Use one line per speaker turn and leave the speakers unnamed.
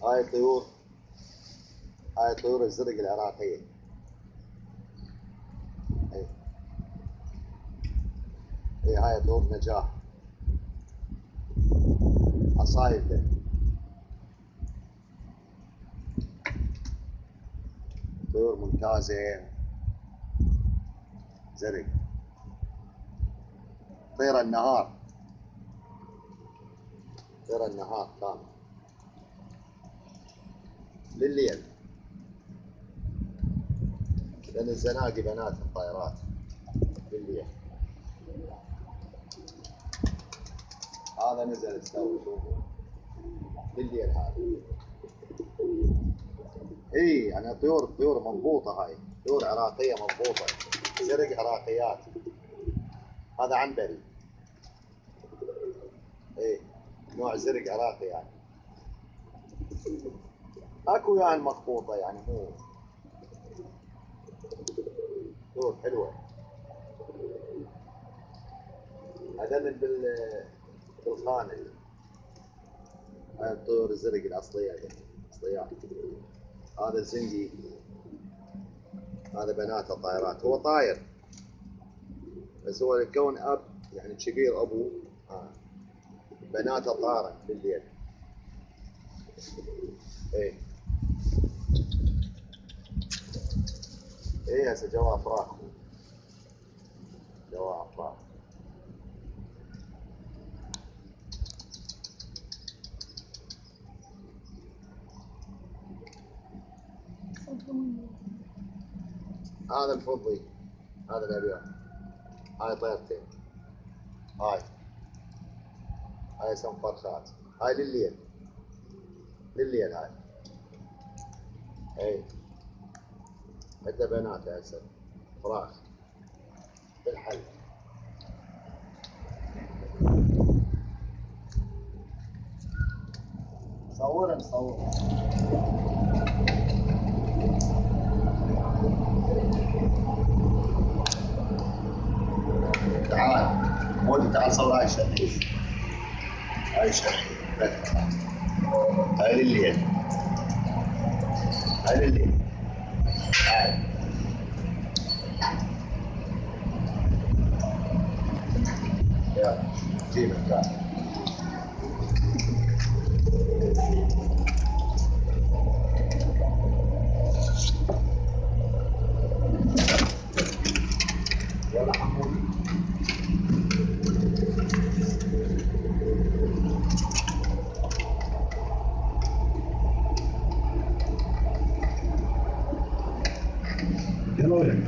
هاي طيور، هاي طيور الزرق العراقية. اي هاي طيور نجاح، عصايدة. طيور ممتازة، زرق. طير النهار، طير النهار كامل. لليل، لأن الزناقي بنات الطائرات بالليل. هذا نزل استوى، شوفوا بالليل هذا. اي يعني طيور مضبوطة، هاي طيور عراقية مضبوطة، زرق عراقيات. هذا عنبري، اي نوع زرق عراقي يعني. اكو يعني مخطوطة يعني، مو طيور حلوة. هذا بالخانة. هاي الطيور الزرق الأصلية، أصليات. هذا الزنجي، هذا بنات الطائرات. هو طاير بس هو الكون أب يعني كبير أبوه. بنات طارة بالليل. ايه ايه هسه جوا فراخ، جوا فراخ. هذا الفضي، هذا الأبيض. هاي طيرتين. هاي سنفرخات. هاي لليل، لليل هاي. اي عندنا بنات هسه فراخ بالحل. صور. تعال مودي، تعال صور هاي الشقة. هاي الشقة هاي لليل، هاي لليل. هاي يلا جيبك تعال. يلا حمودي. يلا وين؟